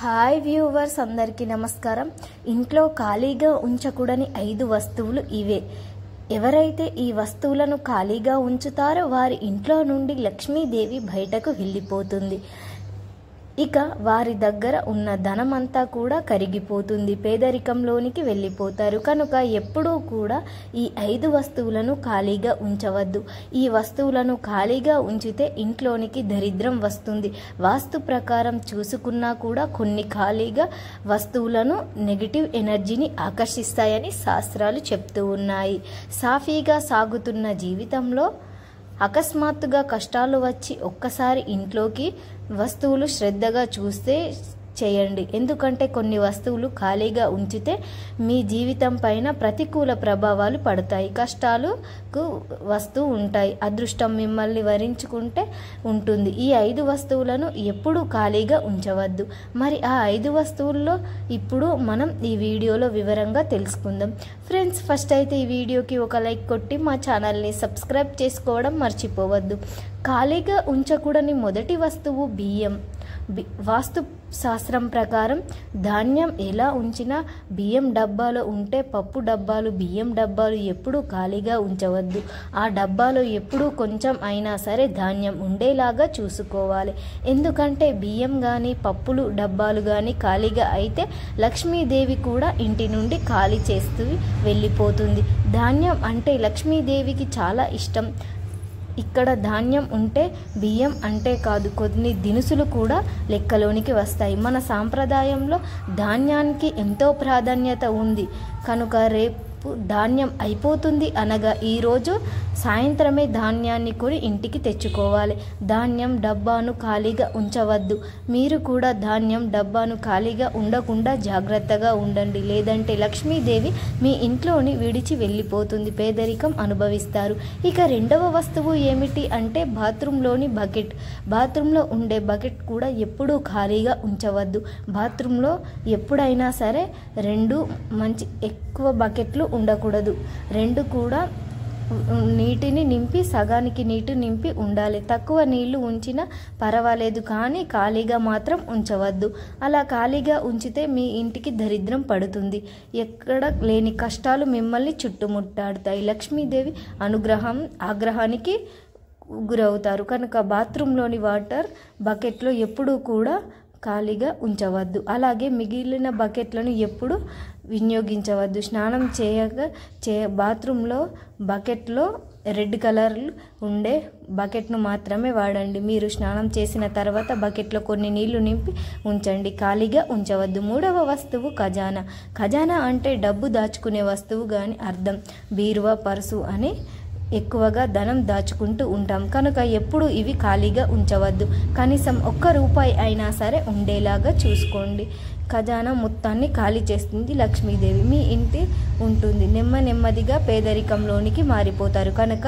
Hi viewers అందరికీ నమస్కారం. ఇంట్లో ఖాళీగా ఉంచకూడని 5 వస్తువులు ఇవే. ఎవరైతే ఈ వస్తువులను ఖాళీగా ఉంచుతారో వారి ఇంట్లో నుండి లక్ష్మీదేవి బయటకు వెళ్ళిపోతుంది. ఇక వారి దగ్గర ఉన్న ధనమంతా కూడా కరిగిపోతుంది, పేదరికంలోనికి వెళ్ళిపోతారు. కనుక ఎప్పుడూ కూడా ఈ 5 వస్తువులను ఖాళీగా ఉంచవద్దు. ఈ వస్తువులను ఖాళీగా ఉంచితే ఇంట్లోనికి దరిద్రం వస్తుంది. వాస్తు ప్రకారం చూసుకున్నా కూడా కొన్ని ఖాళీగా వస్తువులను నెగిటివ్ ఎనర్జీని ఆకర్షిస్తాయని శాస్త్రాలు చెప్తూ ఉన్నాయి. సాఫీగా సాగుతున్న జీవితంలో అకస్మాత్తుగా కష్టాలు వచ్చి ఒక్కసారి ఇంట్లోకి వస్తువులు శ్రద్ధగా చూస్తే చేయండి. ఎందుకంటే కొన్ని వస్తువులు ఖాళీగా ఉంచితే మీ జీవితం పైన ప్రతికూల ప్రభావాలు పడతాయి, కష్టాలకు వస్తూ ఉంటాయి, అదృష్టం మిమ్మల్ని వరించుకుంటే ఉంటుంది. ఈ 5 వస్తువులను ఎప్పుడూ ఖాళీగా ఉంచవద్దు. మరి ఆ 5 వస్తువుల్లో ఇప్పుడు మనం ఈ వీడియోలో వివరంగా తెలుసుకుందాం. ఫ్రెండ్స్, ఫస్ట్ అయితే ఈ వీడియోకి ఒక లైక్ కొట్టి మా ఛానల్ని సబ్స్క్రైబ్ చేసుకోవడం మర్చిపోవద్దు. ఖాళీగా ఉంచకూడని మొదటి వస్తువు బియ్యం. వాస్తు శాస్త్రం ప్రకారం ధాన్యం ఎలా ఉంచినా బియ్యం డబ్బాలో ఉంటే పప్పు డబ్బాలు, బియ్యం డబ్బాలు ఎప్పుడూ ఖాళీగా ఉంచవద్దు. ఆ డబ్బాలో ఎప్పుడూ కొంచెం అయినా సరే ధాన్యం ఉండేలాగా చూసుకోవాలి. ఎందుకంటే బియ్యం కానీ పప్పులు డబ్బాలు కానీ ఖాళీగా అయితే లక్ష్మీదేవి కూడా ఇంటి నుండి ఖాళీ చేస్తూ వెళ్ళిపోతుంది. ధాన్యం అంటే లక్ష్మీదేవికి చాలా ఇష్టం. ఇక్కడ ధాన్యం ఉంటే బియ్యం అంటే కాదు, కొన్ని దినుసులు కూడా లెక్కలోనికి వస్తాయి. మన సాంప్రదాయంలో ధాన్యానికి ఎంతో ప్రాధాన్యత ఉంది. కనుక రేపు ధాన్యం అయిపోతుంది అనగా ఈరోజు సాయంత్రమే ధాన్యాన్ని కొని ఇంటికి తెచ్చుకోవాలి. ధాన్యం డబ్బాను ఖాళీగా ఉంచవద్దు. మీరు కూడా ధాన్యం డబ్బాను ఖాళీగా ఉండకుండా జాగ్రత్తగా ఉండండి. లేదంటే లక్ష్మీదేవి మీ ఇంట్లోని విడిచి వెళ్ళిపోతుంది, పేదరికం అనుభవిస్తారు. ఇక రెండవ వస్తువు ఏమిటి అంటే బాత్రూంలోని బకెట్. బాత్రూంలో ఉండే బకెట్ కూడా ఎప్పుడూ ఖాళీగా ఉంచవద్దు. బాత్రూంలో ఎప్పుడైనా సరే 2 మంచి ఎక్కువ బకెట్లు ఉండకూడదు. 2 కూడా నీటిని నింపి సగానికి నీటి నింపి ఉండాలి. తక్కువ నీళ్లు ఉంచినా పర్వాలేదు, కానీ ఖాళీగా మాత్రం ఉంచవద్దు. అలా ఖాళీగా ఉంచితే మీ ఇంటికి దరిద్రం పడుతుంది, ఎక్కడ లేని కష్టాలు మిమ్మల్ని చుట్టుముట్టాడుతాయి, లక్ష్మీదేవి ఆగ్రహానికి గురవుతారు. కనుక బాత్రూంలోని వాటర్ బకెట్లో ఎప్పుడూ కూడా ఖాళీగా ఉంచవద్దు. అలాగే మిగిలిన బకెట్లను ఎప్పుడు వినియోగించవద్దు. స్నానం బాత్రూంలో బకెట్లో రెడ్ కలర్ ఉండే బకెట్ను మాత్రమే వాడండి. మీరు స్నానం చేసిన తర్వాత బకెట్లో కొన్ని నీళ్లు నింపి ఉంచండి, ఖాళీగా ఉంచవద్దు. మూడవ వస్తువు ఖజానా. ఖజానా అంటే డబ్బు దాచుకునే వస్తువు కానీ అర్థం. బీరువా, పర్సు అని ఎక్కువగా ధనం దాచుకుంటూ ఉంటాం. కనుక ఎప్పుడు ఇవి ఖాళీగా ఉంచవద్దు. కనీసం 1 రూపాయి అయినా సరే ఉండేలాగా చూసుకోండి. ఖజానా మొత్తాన్ని ఖాళీ చేస్తుంది లక్ష్మీదేవి, మీ ఇంటి ఉంటుంది. నెమ్మదిగా పేదరికంలోనికి మారిపోతారు. కనుక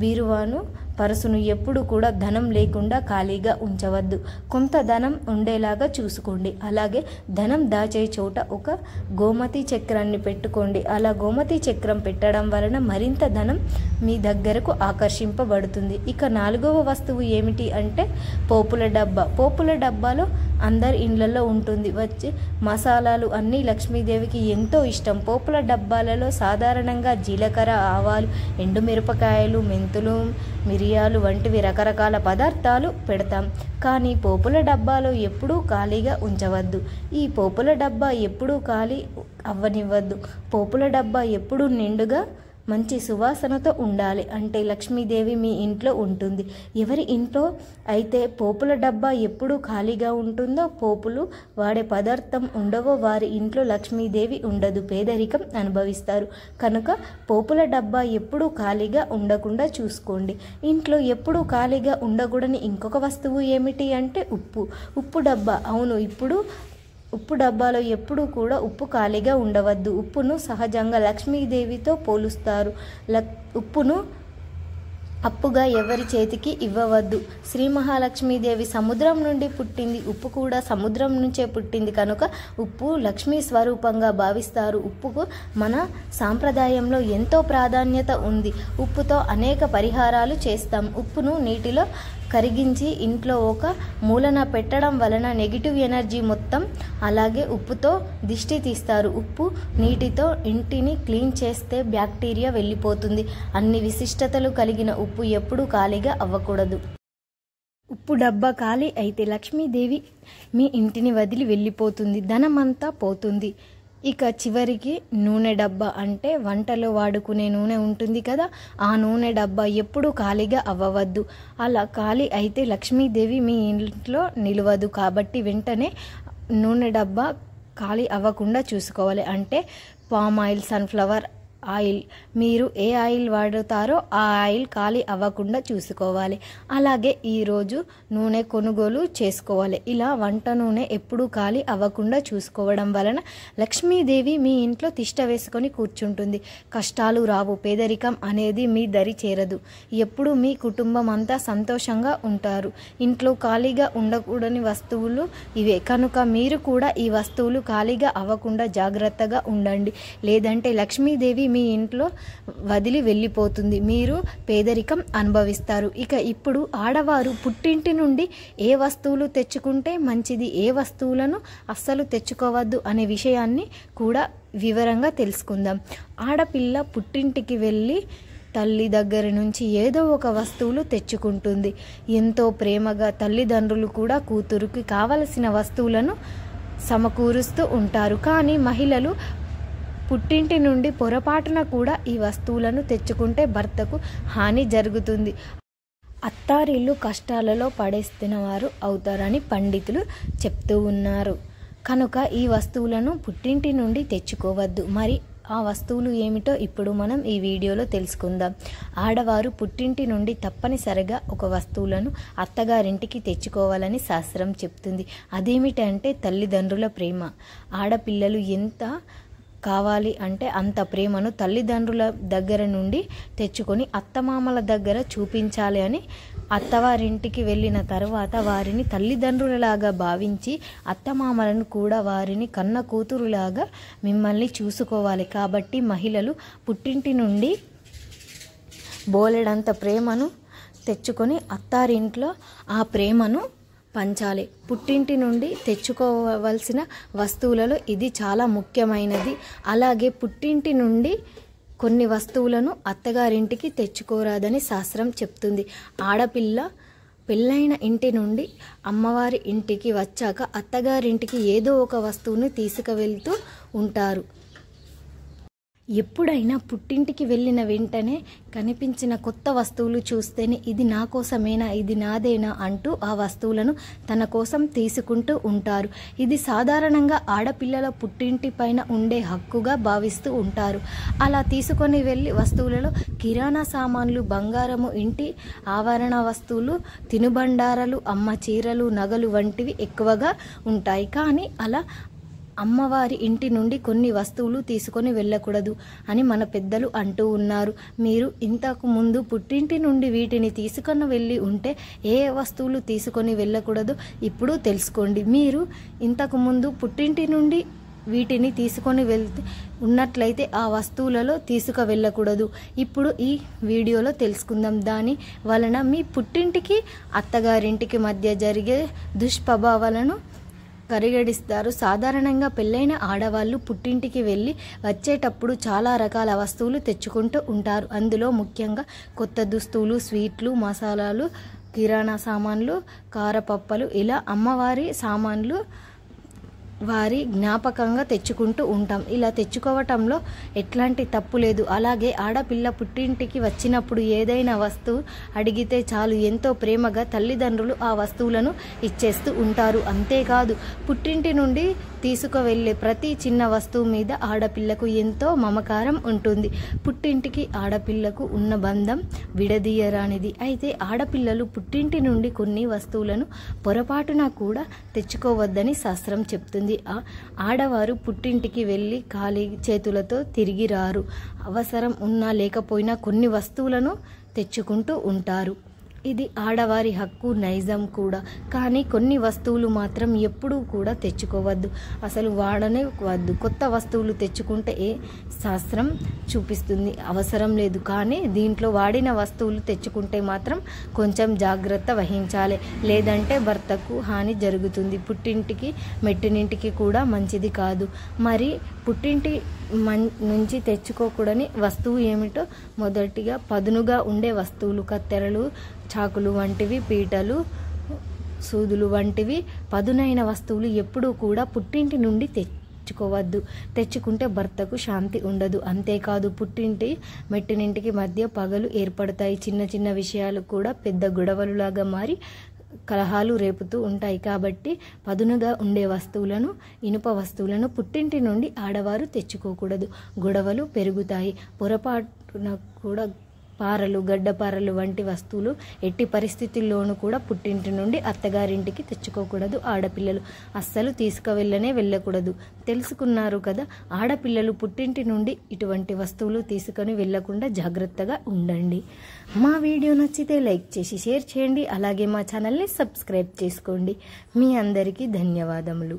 బీరువాను, పర్సును ఎప్పుడు కూడా ధనం లేకుండా ఖాళీగా ఉంచవద్దు. కొంత ధనం ఉండేలాగా చూసుకోండి. అలాగే ధనం దాచే చోట ఒక గోమతి చక్రాన్ని పెట్టుకోండి. అలా గోమతి చక్రం పెట్టడం వలన మరింత ధనం మీ దగ్గరకు ఆకర్షింపబడుతుంది. ఇక 4వ వస్తువు ఏమిటి అంటే పోపుల డబ్బా. పోపుల డబ్బాలో అందరి ఇండ్లలో ఉంటుంది. వచ్చి మసాలాలు అన్నీ లక్ష్మీదేవికి ఎంతో ఇష్టం. పోపుల డబ్బాలలో సాధారణంగా జీలకర్ర, ఆవాలు, ఎండుమిరపకాయలు, మెంతులు, మిరియాలు వంటివి రకరకాల పదార్థాలు పెడతాం. కానీ పోపుల డబ్బాలో ఎప్పుడూ ఖాళీగా ఉంచవద్దు. ఈ పోపుల డబ్బా ఎప్పుడూ ఖాళీ అవ్వనివ్వద్దు. పోపుల డబ్బా ఎప్పుడూ నిండుగా మంచి సువాసనతో ఉండాలి. అంటే లక్ష్మీదేవి మీ ఇంట్లో ఉంటుంది. ఎవరి ఇంట్లో అయితే పోపుల డబ్బా ఎప్పుడూ ఖాళీగా ఉంటుందో, పోపులు వాడే పదార్థం ఉండవో వారి ఇంట్లో లక్ష్మీదేవి ఉండదు, పేదరికం అనుభవిస్తారు. కనుక పోపుల డబ్బా ఎప్పుడూ ఖాళీగా ఉండకుండా చూసుకోండి. ఇంట్లో ఎప్పుడూ ఖాళీగా ఉండకూడని ఇంకొక వస్తువు ఏమిటి అంటే ఉప్పు డబ్బా. అవును, ఉప్పు డబ్బాలో ఎప్పుడూ కూడా ఉప్పు ఖాళీగా ఉండవద్దు. ఉప్పును సహజంగా లక్ష్మీదేవితో పోలుస్తారు. ఉప్పును అప్పుగా ఎవరి చేతికి ఇవ్వవద్దు. శ్రీ మహాలక్ష్మీదేవి సముద్రం నుండి పుట్టింది, ఉప్పు కూడా సముద్రం నుంచే పుట్టింది. కనుక ఉప్పు లక్ష్మీ స్వరూపంగా భావిస్తారు. ఉప్పుకు మన సాంప్రదాయంలో ఎంతో ప్రాధాన్యత ఉంది. ఉప్పుతో అనేక పరిహారాలు చేస్తాం. ఉప్పును నీటిలో కరిగించి ఇంట్లో ఒక మూలన పెట్టడం వలన నెగిటివ్ ఎనర్జీ మొత్తం, అలాగే ఉప్పుతో దిష్టి తీస్తారు. ఉప్పు నీటితో ఇంటిని క్లీన్ చేస్తే బ్యాక్టీరియా వెళ్ళిపోతుంది. అన్ని విశిష్టతలు కలిగిన ఉప్పు ఎప్పుడూ ఖాళీగా అవ్వకూడదు. ఉప్పు డబ్బా ఖాళీ అయితే లక్ష్మీదేవి మీ ఇంటిని వదిలి వెళ్ళిపోతుంది, ధనమంతా పోతుంది. ఇక చివరికి నూనె డబ్బా, అంటే వంటలో వాడుకునే నూనె ఉంటుంది కదా, ఆ నూనె డబ్బా ఎప్పుడూ ఖాళీగా అవ్వవద్దు. అలా ఖాళీ అయితే లక్ష్మీదేవి మీ ఇంట్లో నిలవదు. కాబట్టి వెంటనే నూనె డబ్బా ఖాళీ అవ్వకుండా చూసుకోవాలి. అంటే పామ్ ఆయిల్, సన్ఫ్లవర్ ఆయిల్, మీరు ఏ ఆయిల్ వాడుతారో ఆ ఆయిల్ ఖాళీ అవ్వకుండా చూసుకోవాలి. అలాగే ఈరోజు నూనె కొనుగోలు చేసుకోవాలి. ఇలా వంట నూనె ఎప్పుడూ ఖాళీ అవ్వకుండా చూసుకోవడం వలన లక్ష్మీదేవి మీ ఇంట్లో తిష్ట వేసుకొని కూర్చుంటుంది. కష్టాలు రావు, పేదరికం అనేది మీ దరి చేరదు. ఎప్పుడు మీ కుటుంబం అంతా సంతోషంగా ఉంటారు. ఇంట్లో ఖాళీగా ఉండకూడని వస్తువులు ఇవే కనుక మీరు కూడా ఈ వస్తువులు ఖాళీగా అవ్వకుండా జాగ్రత్తగా ఉండండి. లేదంటే లక్ష్మీదేవి మీ ఇంట్లో వదిలి వెళ్ళిపోతుంది, మీరు పేదరికం అనుభవిస్తారు. ఇక ఇప్పుడు ఆడవారు పుట్టింటి నుండి ఏ వస్తువులు తెచ్చుకుంటే మంచిది, ఏ వస్తువులను అస్సలు తెచ్చుకోవద్దు అనే విషయాన్ని కూడా వివరంగా తెలుసుకుందాం. ఆడపిల్ల పుట్టింటికి వెళ్ళి తల్లి దగ్గర నుంచి ఏదో ఒక వస్తువులు తెచ్చుకుంటుంది. ఎంతో ప్రేమగా తల్లిదండ్రులు కూడా కూతురుకి కావలసిన వస్తువులను సమకూరుస్తూ ఉంటారు. కానీ మహిళలు పుట్టింటి నుండి పొరపాటున కూడా ఈ వస్తువులను తెచ్చుకుంటే భర్తకు హాని జరుగుతుంది. అత్తారిల్లు కష్టాలలో పడేస్తున్న వారు అవుతారని పండితులు చెప్తూ ఉన్నారు. కనుక ఈ వస్తువులను పుట్టింటి నుండి తెచ్చుకోవద్దు. మరి ఆ వస్తువులు ఏమిటో ఇప్పుడు మనం ఈ వీడియోలో తెలుసుకుందాం. ఆడవారు పుట్టింటి నుండి తప్పనిసరిగా ఒక వస్తువులను అత్తగారింటికి తెచ్చుకోవాలని శాస్త్రం చెప్తుంది. అదేమిటంటే తల్లిదండ్రుల ప్రేమ. ఆడపిల్లలు ఎంత కావాలి అంటే అంత ప్రేమను తల్లిదండ్రుల దగ్గర నుండి తెచ్చుకొని అత్తమామల దగ్గర చూపించాలి అని అత్తవారింటికి వెళ్ళిన తర్వాత వారిని తల్లిదండ్రులలాగా భావించి అత్తమామలను కూడా వారిని కన్న కూతురులాగా మిమ్మల్ని చూసుకోవాలి. కాబట్టి మహిళలు పుట్టింటి నుండి బోలెడంత ప్రేమను తెచ్చుకొని అత్తారింట్లో ఆ ప్రేమను పంచాలి. పుట్టింటి నుండి తెచ్చుకోవలసిన వస్తువులలో ఇది చాలా ముఖ్యమైనది. అలాగే పుట్టింటి నుండి కొన్ని వస్తువులను అత్తగారింటికి తెచ్చుకోరాదని శాస్త్రం చెప్తుంది. ఆడపిల్ల పెళ్ళైన ఇంటి నుండి అమ్మవారి ఇంటికి వచ్చాక అత్తగారింటికి ఏదో ఒక వస్తువును తీసుకువెళ్తూ ఉంటారు. ఎప్పుడైనా పుట్టింటికి వెళ్ళిన వెంటనే కనిపించిన కొత్త వస్తువులు చూస్తేనే ఇది నా కోసమేనా, ఇది నాదేనా అంటూ ఆ వస్తువులను తన కోసం తీసుకుంటూ ఉంటారు. ఇది సాధారణంగా ఆడపిల్లల పుట్టింటి పైన ఉండే హక్కుగా భావిస్తూ ఉంటారు. అలా తీసుకొని వెళ్ళి వస్తువులలో కిరాణా సామాన్లు, బంగారము, ఇంటి ఆవరణ వస్తువులు, తినుబండారాలు, అమ్మ చీరలు, నగలు వంటివి ఎక్కువగా ఉంటాయి. కానీ అలా అమ్మవారి ఇంటి నుండి కొన్ని వస్తువులు తీసుకొని వెళ్ళకూడదు అని మన పెద్దలు అంటూ ఉన్నారు. మీరు ఇంతకు ముందు పుట్టింటి నుండి వీటిని తీసుకొని వెళ్ళి ఉంటే ఏ వస్తువులు తీసుకొని వెళ్ళకూడదు ఇప్పుడు తెలుసుకోండి. మీరు ఇంతకు ముందు పుట్టింటి నుండి వీటిని తీసుకొని వెళ్తే ఉన్నట్లయితే ఆ వస్తువులలో తీసుకు వెళ్ళకూడదు. ఇప్పుడు ఈ వీడియోలో తెలుసుకుందాం. దాని వలన మీ పుట్టింటికి అత్తగారింటికి మధ్య జరిగే దుష్ప్రభావాలను పరిగణిస్తారు. సాధారణంగా పెళ్ళైన ఆడవాళ్ళు పుట్టింటికి వెళ్ళి వచ్చేటప్పుడు చాలా రకాల వస్తువులు తెచ్చుకుంటూ ఉంటారు. అందులో ముఖ్యంగా కొత్త దుస్తులు, స్వీట్లు, మసాలాలు, కిరాణా సామాన్లు, కారపప్పలు, ఇలా అమ్మవారి సామాన్లు వారి జ్ఞాపకంగా తెచ్చుకుంటూ ఉంటాం. ఇలా తెచ్చుకోవటంలో ఎట్లాంటి తప్పు లేదు. అలాగే ఆడపిల్ల పుట్టింటికి వచ్చినప్పుడు ఏదైనా వస్తువు అడిగితే చాలు ఎంతో ప్రేమగా తల్లిదండ్రులు ఆ వస్తువులను ఇచ్చేస్తూ ఉంటారు. అంతేకాదు పుట్టింటి నుండి తీసుకువెళ్ళే ప్రతి చిన్న వస్తువు మీద ఆడపిల్లకు ఎంతో మమకారం ఉంటుంది. పుట్టింటికి ఆడపిల్లకు ఉన్న బంధం విడదీయరానిది. అయితే ఆడపిల్లలు పుట్టింటి నుండి కొన్ని వస్తువులను పొరపాటున కూడా తెచ్చుకోవద్దని శాస్త్రం చెప్తుంది. ఆడవారు పుట్టింటికి వెళ్ళి ఖాళీ చేతులతో తిరిగి రారు. అవసరం ఉన్నా లేకపోయినా కొన్ని వస్తువులను తెచ్చుకుంటూ ఉంటారు. ఇది ఆడవారి హక్కు, నైజం కూడా. కానీ కొన్ని వస్తువులు మాత్రం ఎప్పుడూ కూడా తెచ్చుకోవద్దు, అసలు వాడనే వద్దు. కొత్త వస్తువులు తెచ్చుకుంటే ఏ శాస్త్రం చూపిస్తుంది అవసరం లేదు, కానీ దీంట్లో వాడిన వస్తువులు తెచ్చుకుంటే మాత్రం కొంచెం జాగ్రత్త వహించాలి, లేదంటే భర్తకు హాని జరుగుతుంది. పుట్టింటికి మెట్టినింటికి కూడా మంచిది కాదు. మరి పుట్టింటి నుంచి తెచ్చుకోకూడని వస్తువు ఏమిటో మొదటిగా పదునుగా ఉండే వస్తువులు, కత్తెరలు, చాకులు వంటివి, పీటలు, సూదులు వంటివి పదునైన వస్తువులు ఎప్పుడూ కూడా పుట్టింటి నుండి తెచ్చుకోవద్దు. తెచ్చుకుంటే భర్తకు శాంతి ఉండదు. అంతేకాదు పుట్టింటి మెట్టినింటికి మధ్య పగలు ఏర్పడతాయి. చిన్న చిన్న విషయాలు కూడా పెద్ద గొడవలులాగా మారి కలహాలు రేపుతూ ఉంటాయి. కాబట్టి పదునుగా ఉండే వస్తువులను, ఇనుప వస్తువులను పుట్టింటి నుండి ఆడవారు తెచ్చుకోకూడదు. గొడవలు పెరుగుతాయి. పొరపాటున కూడా పారలు, గడ్డపారలు వంటి వస్తువులు ఎట్టి పరిస్థితుల్లోనూ కూడా పుట్టింటి నుండి అత్తగారింటికి తెచ్చుకోకూడదు. ఆడపిల్లలు అస్సలు వెళ్ళకూడదు. తెలుసుకున్నారు కదా, ఆడపిల్లలు పుట్టింటి నుండి ఇటువంటి వస్తువులు తీసుకొని వెళ్లకుండా జాగ్రత్తగా ఉండండి. మా వీడియో నచ్చితే లైక్ చేసి షేర్ చేయండి. అలాగే మా ఛానల్ని సబ్స్క్రైబ్ చేసుకోండి. మీ అందరికీ ధన్యవాదములు.